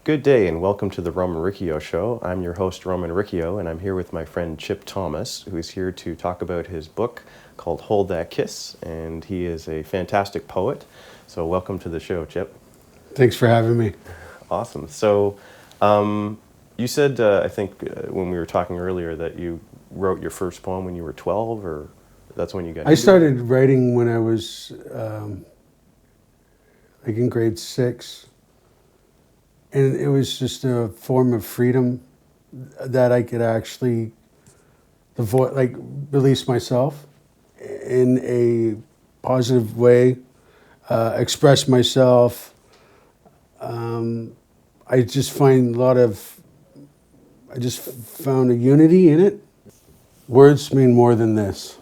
Good day and welcome to the Roman Riccio Show. I'm your host, Roman Riccio, and I'm here with my friend Chip Thomas, who is here to talk about his book called Hold That Kiss, and he is a fantastic poet. So welcome to the show, Chip. Thanks for having me. Awesome. So you said, I think, when we were talking earlier that you wrote your first poem when you were 12, or that's when you got I into started writing when I was like in grade 6. And it was just a form of freedom that I could actually release myself in a positive way, express myself. I just found a unity in it. Words mean more than this.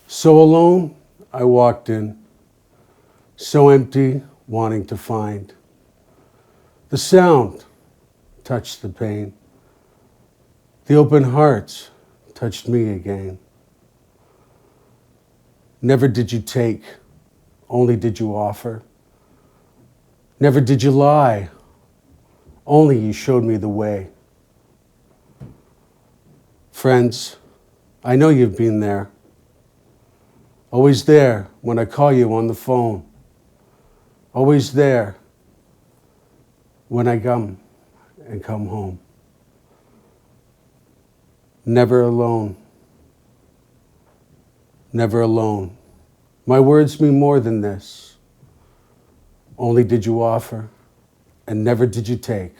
So alone, I walked in, so empty, wanting to find. The sound touched the pain. The open hearts touched me again. Never did you take, only did you offer. Never did you lie, only you showed me the way. Friends, I know you've been there. Always there when I call you on the phone. Always there when I come home. Never alone. Never alone. My words mean more than this. Only did you offer, and never did you take.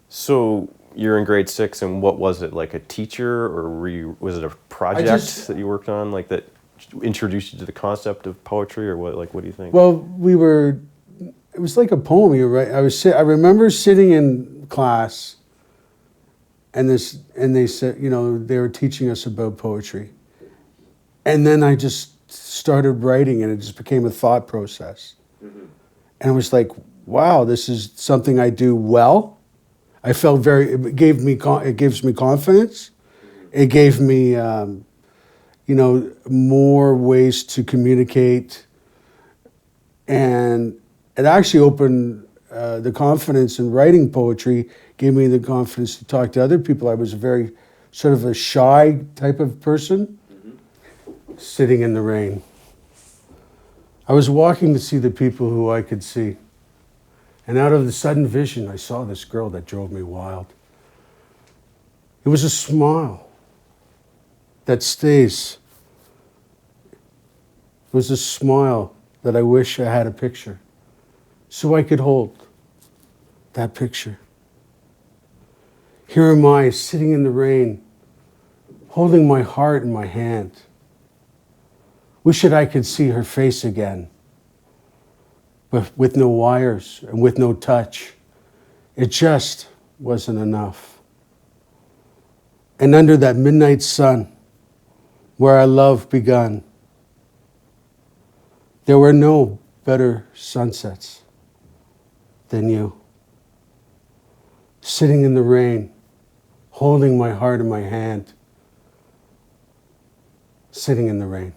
So you're in grade 6, and what was it, like a teacher, or was it a project that you worked on, like that introduced you to the concept of poetry, or what? Like, what do you think? Well, it was like a poem. You're right. I remember sitting in class, and they said, they were teaching us about poetry, and then I just started writing, and it just became a thought process. Mm-hmm. And I was like, wow, this is something I do well. I felt it gives me confidence. It gave me, more ways to communicate, and it actually opened the confidence in writing poetry, gave me the confidence to talk to other people. I was a very sort of a shy type of person. Mm-hmm. Sitting in the rain. I was walking to see the people who I could see. And out of the sudden vision, I saw this girl that drove me wild. It was a smile that stays. It was a smile that I wish I had a picture so I could hold that picture. Here am I sitting in the rain, holding my heart in my hand. Wish that I could see her face again, but with no wires and with no touch. It just wasn't enough. And under that midnight sun, where our love begun, there were no better sunsets than you. Sitting in the rain, holding my heart in my hand, sitting in the rain.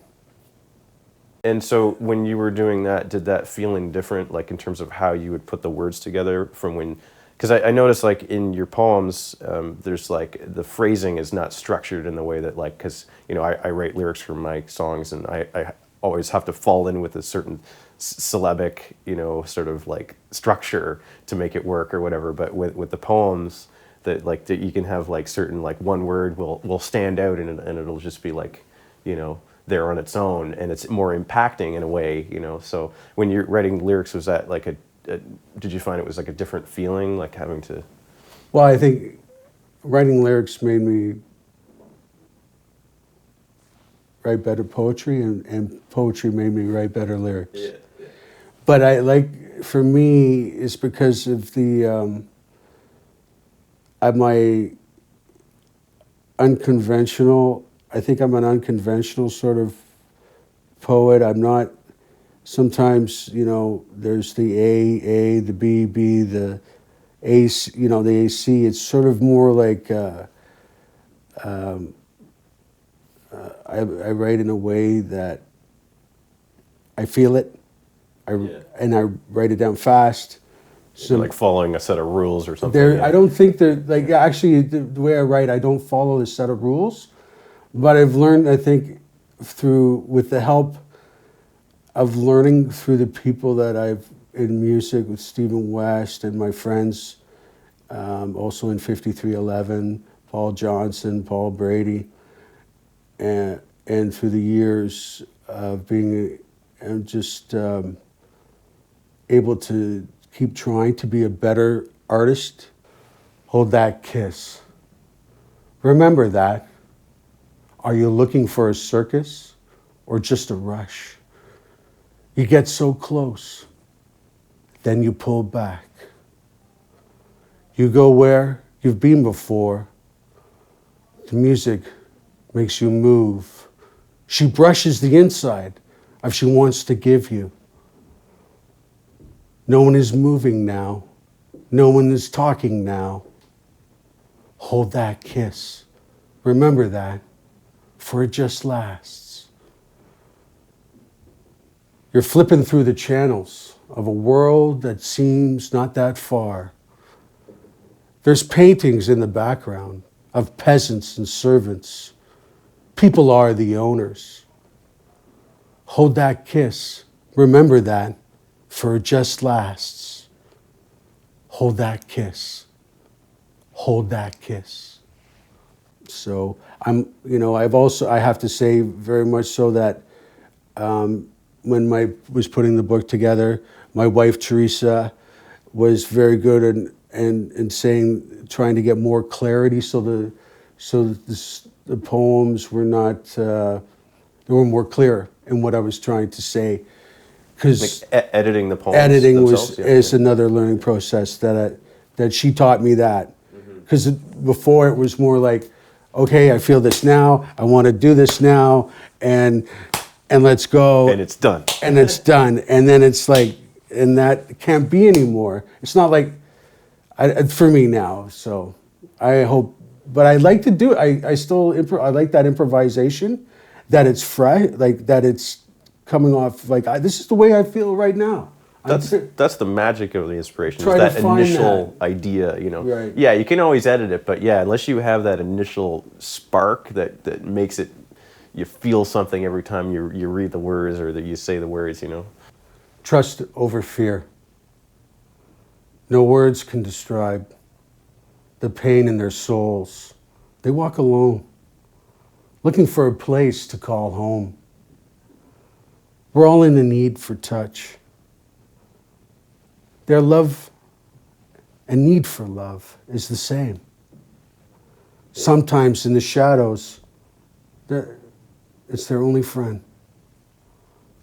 And so when you were doing that, did that feeling different, like in terms of how you would put the words together from when, because I noticed like in your poems, there's like the phrasing is not structured in the way that like, because, I write lyrics for my songs and I always have to fall in with a certain syllabic, sort of like structure to make it work or whatever. But with the poems, that you can have like certain, like one word will stand out and it'll just be like, there on its own, and it's more impacting in a way, So when you're writing lyrics, was that like did you find it was like a different feeling, like having to? Well, I think writing lyrics made me write better poetry, and poetry made me write better lyrics. Yeah, yeah. But for me, it's because of my unconventional. I think I'm an unconventional sort of poet. I'm not, sometimes, there's the A, the B, the A, the AC. It's sort of more like, I write in a way that I feel it, and I write it down fast, You're like following a set of rules or something. There, Yeah. I don't think that, like, actually, the way I write, I don't follow the set of rules, but I've learned, I think, with the help of learning through the people that I've in music with Stephen West and my friends, also in 5311, Paul Johnson, Paul Brady, and through the years of being, I'm just able to keep trying to be a better artist. Hold that kiss. Remember that. Are you looking for a circus or just a rush? You get so close, then you pull back. You go where you've been before. The music makes you move. She brushes the inside of she wants to give you. No one is moving now. No one is talking now. Hold that kiss. Remember that, for it just lasts. You're flipping through the channels of a world that seems not that far. There's paintings in the background of peasants and servants. People are the owners. Hold that kiss. Remember that, for it just lasts. Hold that kiss. Hold that kiss. So I have to say very much so that when I was putting the book together, my wife Teresa was very good in saying, trying to get more clarity, so the poems were not, they were more clear in what I was trying to say. Because editing the poems editing themselves? is another learning process that she taught me that. Because before it was more like, okay, I feel this now, I want to do this now, and let's go. And it's done. And it's done. And then it's like, and that can't be anymore. It's not like, for me now. So I hope, but I like to do it. I like that improvisation, that it's fresh, like that it's coming off, like this is the way I feel right now. That's the magic of the inspiration. Is Try to that find initial idea, Right. Yeah, you can always edit it, but yeah, unless you have that initial spark that makes it, you feel something every time you read the words or that you say the words, Trust over fear. No words can describe the pain in their souls. They walk alone, looking for a place to call home. We're all in the need for touch. Their love and need for love is the same. Sometimes in the shadows, it's their only friend.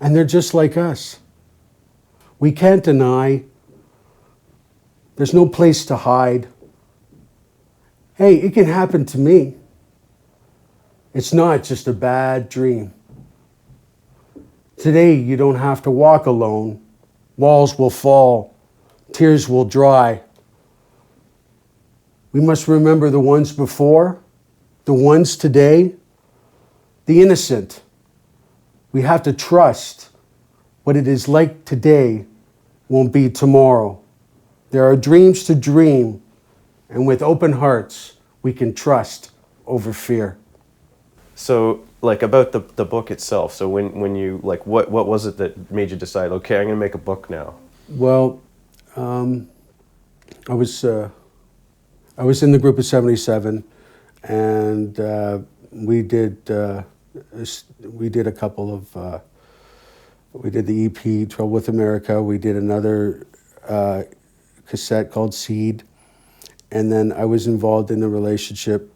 And they're just like us. We can't deny. There's no place to hide. Hey, it can happen to me. It's not just a bad dream. Today, you don't have to walk alone. Walls will fall. Tears will dry. We must remember the ones before, the ones today, the innocent. We have to trust what it is like today won't be tomorrow. There are dreams to dream, and with open hearts, we can trust over fear. So, like, about the book itself. So when you, like, what was it that made you decide, okay, I'm going to make a book now? Well, I was in the group of 77, and we did a couple of we did the EP Trouble with America. We did another cassette called Seed, and then I was involved in a relationship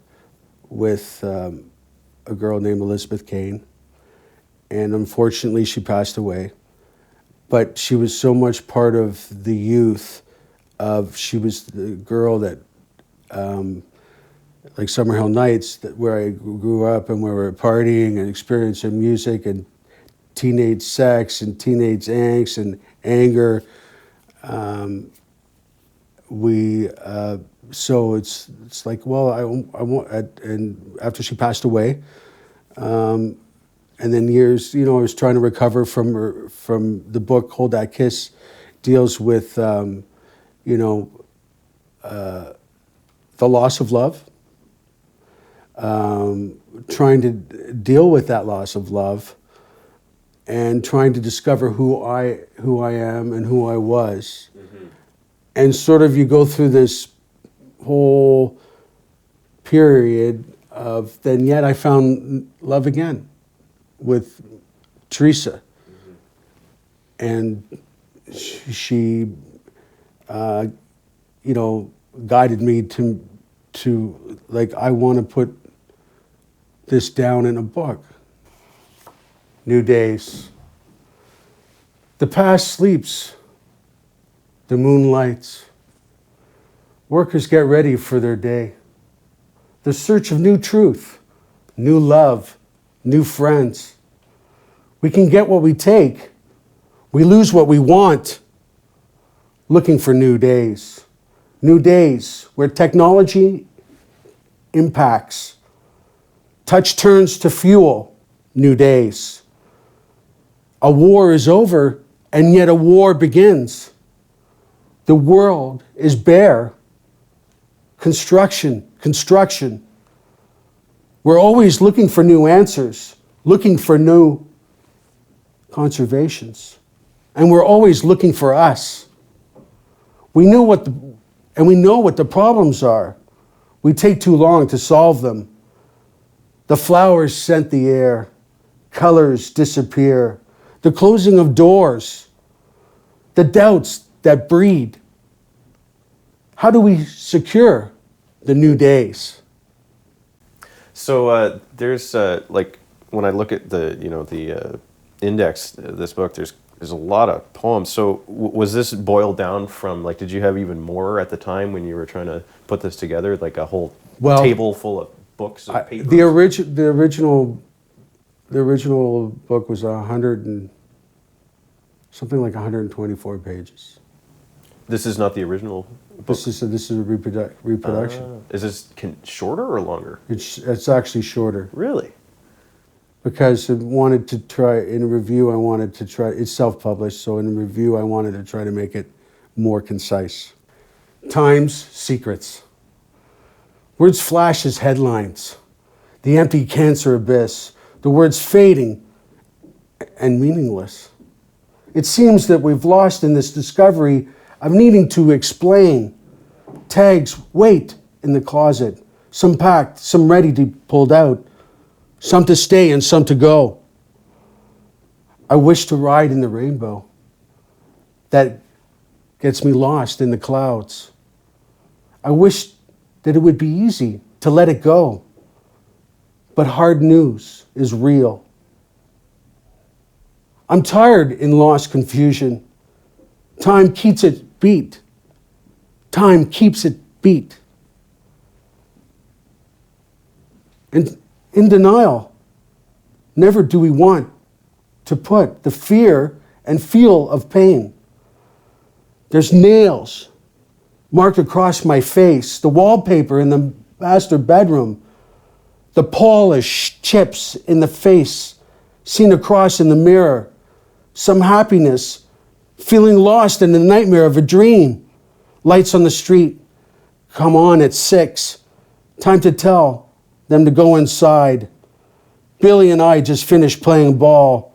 with a girl named Elizabeth Kane, and unfortunately she passed away. But she was so much part of the youth. She was the girl that, like Summer Hill Nights, where I grew up and where we were partying and experiencing music and teenage sex and teenage angst and anger. So it's like, well, I want, and after she passed away, and then years, I was trying to recover from the book. Hold That Kiss deals with you know, the loss of love, trying to deal with that loss of love, and trying to discover who I am and who I was. Mm-hmm. And sort of you go through this whole period of, then yet I found love again with Teresa. Mm-hmm. And she you know, guided me to like, I want to put this down in a book. New days. The past sleeps. The moon lights. Workers get ready for their day. The search of new truth, new love, new friends. We can get what we take. We lose what we want. Looking for new days. New days where technology impacts. Touch turns to fuel. New days. A war is over, and yet a war begins. The world is bare. Construction. We're always looking for new answers, looking for new conservations. And we're always looking for us. We know what the problems are. We take too long to solve them. The flowers scent the air. Colors disappear. The closing of doors. The doubts that breed. How do we secure the new days? So there's like, when I look at the index of this book, there's a lot of poems. So was this boiled down from, like, did you have even more at the time when you were trying to put this together, like a whole table full of books and papers? The original book was 124 pages. This is not the original book? This is a reproduction. Is this shorter or longer? It's actually shorter. Really? Because I wanted to try, in a review, it's self-published, so in a review I wanted to try to make it more concise. Times, secrets. Words flash as headlines. The empty cancer abyss. The words fading and meaningless. It seems that we've lost in this discovery of needing to explain. Tags wait in the closet. Some packed, some ready to be pulled out. Some to stay and some to go. I wish to ride in the rainbow that gets me lost in the clouds. I wish that it would be easy to let it go. But hard news is real. I'm tired in lost confusion. Time keeps it beat. Time keeps it beat. And in denial, never do we want to put the fear and feel of pain. There's nails marked across my face, the wallpaper in the master bedroom, the polished chips in the face, seen across in the mirror, some happiness, feeling lost in the nightmare of a dream. Lights on the street come on at 6. Time to tell them to go inside. Billy and I just finished playing ball.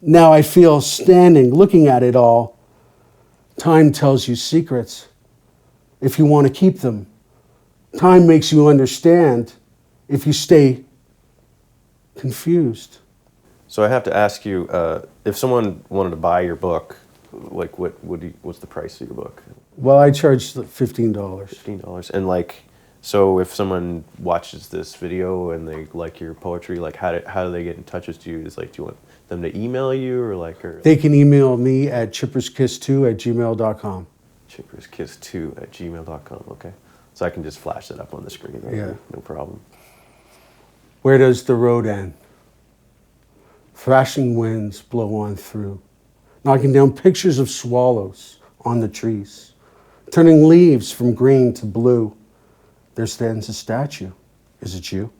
Now I feel standing, looking at it all. Time tells you secrets if you want to keep them. Time makes you understand if you stay confused. So I have to ask you, if someone wanted to buy your book, like what's the price of your book? Well, I charge $15. $15. And like, so if someone watches this video and they like your poetry, like how do they get in touch with you? Is like, do you want them to email you or like? Or they can email me at chipperskiss2@gmail.com. chipperskiss2@gmail.com. Okay. So I can just flash that up on the screen. Right? Yeah. No problem. Where does the road end? Thrashing winds blow on through, knocking down pictures of swallows on the trees, turning leaves from green to blue. There stands a statue. Is it you?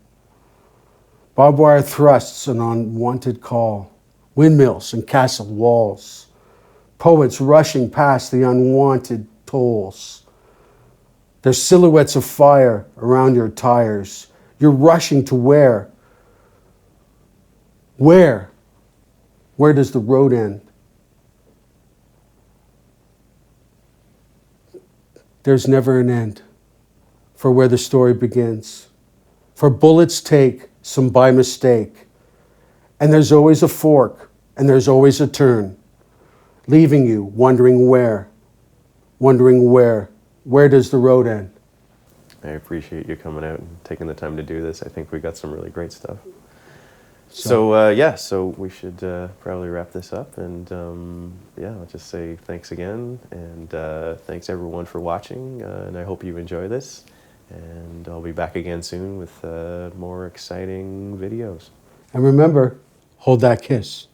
Barbed wire thrusts an unwanted call, windmills and castle walls, poets rushing past the unwanted tolls. There's silhouettes of fire around your tires. You're rushing to where? Where? Where does the road end? There's never an end for where the story begins. For bullets take some by mistake. And there's always a fork, and there's always a turn, leaving you wondering where. Where does the road end? I appreciate you coming out and taking the time to do this. I think we got some really great stuff. So we should probably wrap this up, and I'll just say thanks again, and thanks everyone for watching, and I hope you enjoy this, and I'll be back again soon with more exciting videos. And remember, hold that kiss.